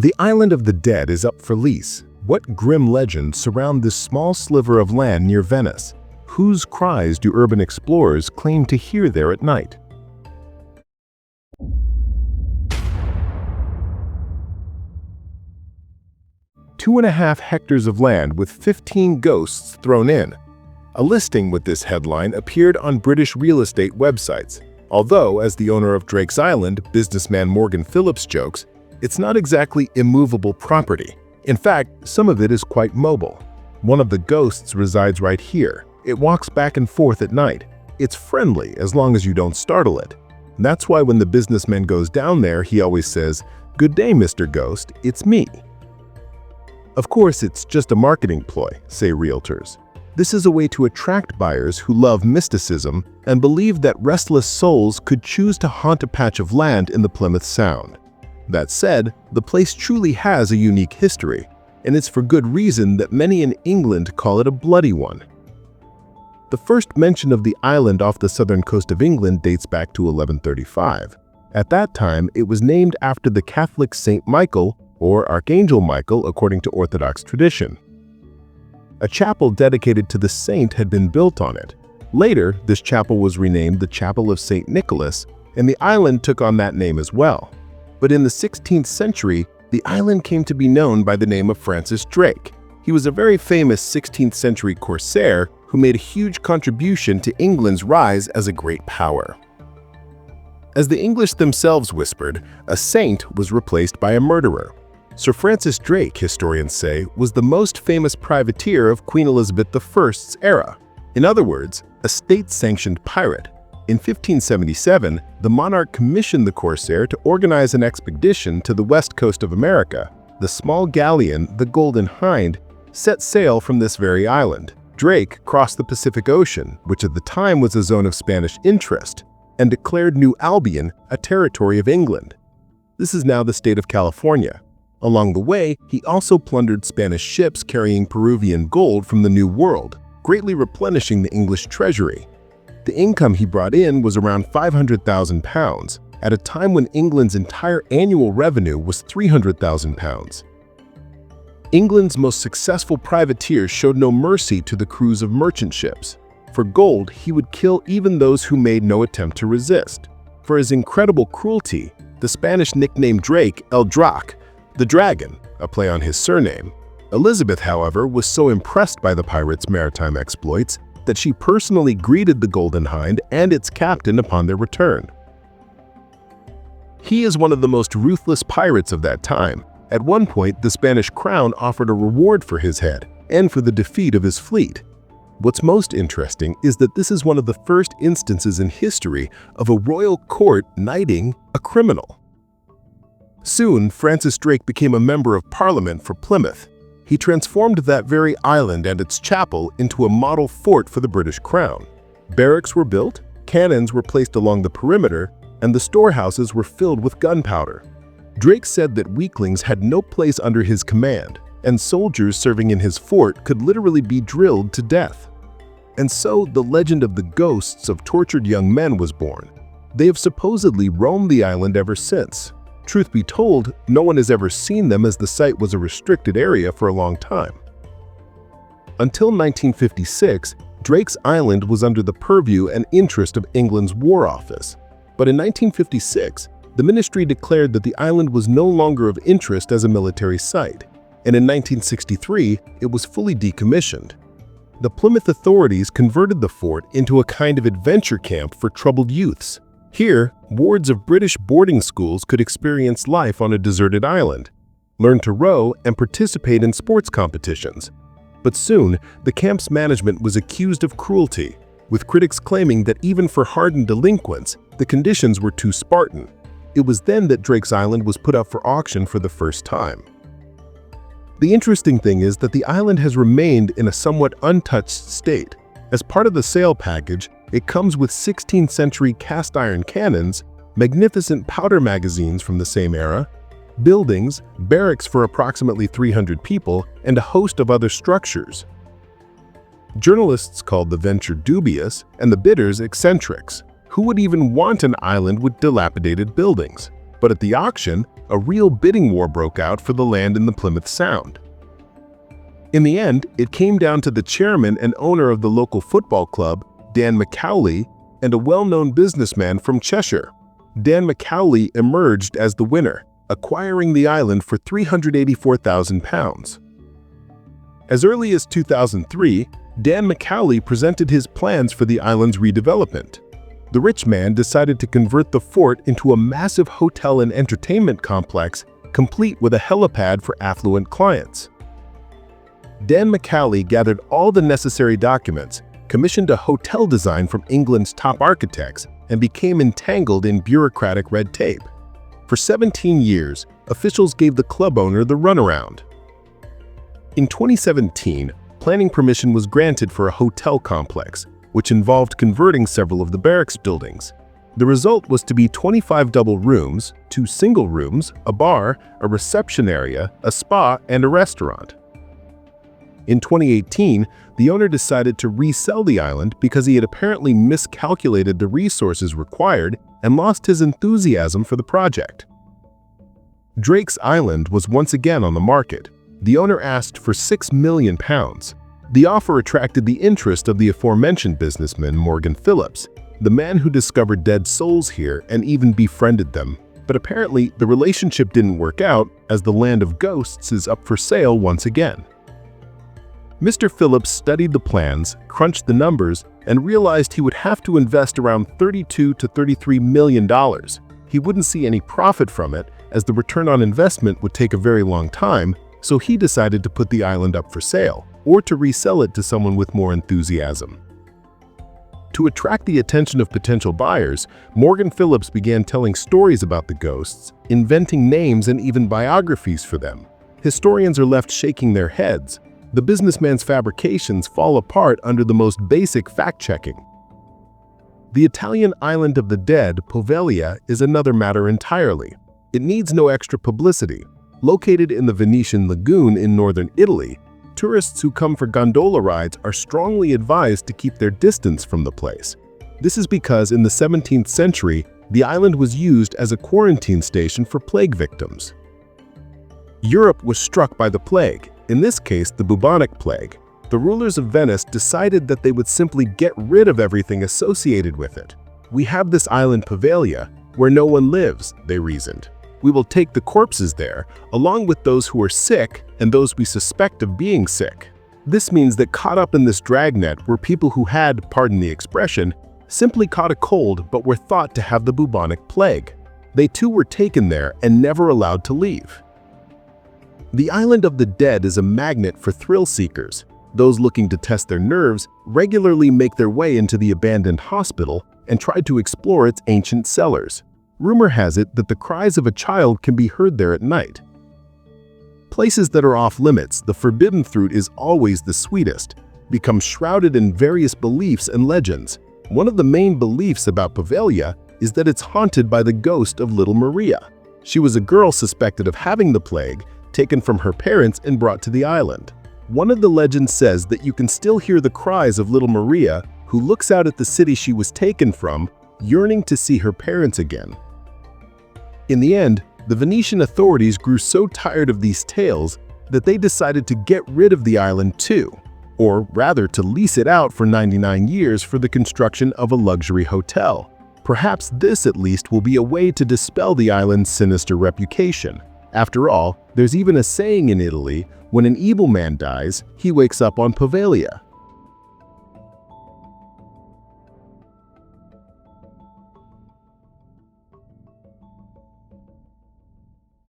The Island of the Dead is up for lease. What grim legends surround this small sliver of land near Venice? Whose cries do urban explorers claim to hear there at night? Two and a half hectares of land with 15 ghosts thrown in. A listing with this headline appeared on British real estate websites. Although, as the owner of Drake's Island, businessman Morgan Phillips jokes, it's not exactly immovable property. In fact, some of it is quite mobile. One of the ghosts resides right here. It walks back and forth at night. It's friendly as long as you don't startle it. That's why when the businessman goes down there, he always says, "Good day, Mr. Ghost, it's me." Of course, it's just a marketing ploy, say realtors. This is a way to attract buyers who love mysticism and believe that restless souls could choose to haunt a patch of land in the Plymouth Sound. That said, the place truly has a unique history, and it's for good reason that many in England call it a bloody one. The first mention of the island off the southern coast of England dates back to 1135. At that time, it was named after the Catholic Saint Michael, or Archangel Michael according to Orthodox tradition. A chapel dedicated to the saint had been built on it. Later, this chapel was renamed the Chapel of St. Nicholas, and the island took on that name as well. But in the 16th century, the island came to be known by the name of Francis Drake. He was a very famous 16th century corsair who made a huge contribution to England's rise as a great power. As the English themselves whispered, a saint was replaced by a murderer. Sir Francis Drake, historians say, was the most famous privateer of Queen Elizabeth I's era. In other words, a state-sanctioned pirate. In 1577, the monarch commissioned the corsair to organize an expedition to the west coast of America. The small galleon, the Golden Hind, set sail from this very island. Drake crossed the Pacific Ocean, which at the time was a zone of Spanish interest, and declared New Albion a territory of England. This is now the state of California. Along the way, he also plundered Spanish ships carrying Peruvian gold from the New World, greatly replenishing the English treasury. The income he brought in was around £500,000, at a time when England's entire annual revenue was £300,000. England's most successful privateers showed no mercy to the crews of merchant ships. For gold, he would kill even those who made no attempt to resist. For his incredible cruelty, the Spanish nicknamed Drake El Drac, the Dragon, a play on his surname. Elizabeth, however, was so impressed by the pirates' maritime exploits that she personally greeted the Golden Hind and its captain upon their return. He is one of the most ruthless pirates of that time. At one point, the Spanish crown offered a reward for his head and for the defeat of his fleet. What's most interesting is that this is one of the first instances in history of a royal court knighting a criminal. Soon, Francis Drake became a member of Parliament for Plymouth. He transformed that very island and its chapel into a model fort for the British Crown. Barracks were built, cannons were placed along the perimeter, and the storehouses were filled with gunpowder. Drake said that weaklings had no place under his command, and soldiers serving in his fort could literally be drilled to death. And so the legend of the ghosts of tortured young men was born. They have supposedly roamed the island ever since. Truth be told, no one has ever seen them as the site was a restricted area for a long time. Until 1956, Drake's Island was under the purview and interest of England's War Office. But in 1956, the ministry declared that the island was no longer of interest as a military site, and in 1963, it was fully decommissioned. The Plymouth authorities converted the fort into a kind of adventure camp for troubled youths. Here, wards of British boarding schools could experience life on a deserted island, learn to row, and participate in sports competitions. But soon, the camp's management was accused of cruelty, with critics claiming that even for hardened delinquents, the conditions were too Spartan. It was then that Drake's Island was put up for auction for the first time. The interesting thing is that the island has remained in a somewhat untouched state. As part of the sale package, it comes with 16th century cast iron cannons, magnificent powder magazines from the same era, buildings, barracks for approximately 300 people, and a host of other structures. Journalists called the venture dubious and the bidders eccentrics. Who would even want an island with dilapidated buildings? But at the auction, a real bidding war broke out for the land in the Plymouth Sound. In the end, it came down to the chairman and owner of the local football club, Dan McCauley, and a well-known businessman from Cheshire. Dan McCauley emerged as the winner, acquiring the island for £384,000. As early as 2003, Dan McCauley presented his plans for the island's redevelopment. The rich man decided to convert the fort into a massive hotel and entertainment complex, complete with a helipad for affluent clients. Dan McCauley gathered all the necessary documents, commissioned a hotel design from England's top architects, and became entangled in bureaucratic red tape. For 17 years, officials gave the club owner the runaround. In 2017, planning permission was granted for a hotel complex, which involved converting several of the barracks buildings. The result was to be 25 double rooms, 2 single rooms, a bar, a reception area, a spa, and a restaurant. In 2018, the owner decided to resell the island because he had apparently miscalculated the resources required and lost his enthusiasm for the project. Drake's Island was once again on the market. The owner asked for £6 million. The offer attracted the interest of the aforementioned businessman Morgan Phillips, the man who discovered dead souls here and even befriended them. But apparently, the relationship didn't work out, as the land of ghosts is up for sale once again. Mr. Phillips studied the plans, crunched the numbers, and realized he would have to invest around $32 to $33 million. He wouldn't see any profit from it, as the return on investment would take a very long time, so he decided to put the island up for sale, or to resell it to someone with more enthusiasm. To attract the attention of potential buyers, Morgan Phillips began telling stories about the ghosts, inventing names and even biographies for them. Historians are left shaking their heads. The businessman's fabrications fall apart under the most basic fact-checking. The Italian island of the dead, Poveglia, is another matter entirely. It needs no extra publicity. Located in the Venetian lagoon in northern Italy, tourists who come for gondola rides are strongly advised to keep their distance from the place. This is because in the 17th century, the island was used as a quarantine station for plague victims. Europe was struck by the plague, in this case the bubonic plague. The rulers of Venice decided that they would simply get rid of everything associated with it. "We have this island Poveglia, where no one lives," they reasoned. "We will take the corpses there, along with those who are sick and those we suspect of being sick." This means that caught up in this dragnet were people who had, pardon the expression, simply caught a cold but were thought to have the bubonic plague. They too were taken there and never allowed to leave. The island of the dead is a magnet for thrill seekers. Those looking to test their nerves regularly make their way into the abandoned hospital and try to explore its ancient cellars. Rumor has it that the cries of a child can be heard there at night. Places that are off limits, the forbidden fruit is always the sweetest, become shrouded in various beliefs and legends. One of the main beliefs about Poveglia is that it's haunted by the ghost of little Maria. She was a girl suspected of having the plague, taken from her parents and brought to the island. One of the legends says that you can still hear the cries of little Maria, who looks out at the city she was taken from, yearning to see her parents again. In the end, the Venetian authorities grew so tired of these tales that they decided to get rid of the island too, or rather to lease it out for 99 years for the construction of a luxury hotel. Perhaps this at least will be a way to dispel the island's sinister reputation. After all, there's even a saying in Italy, when an evil man dies, he wakes up on Poveglia.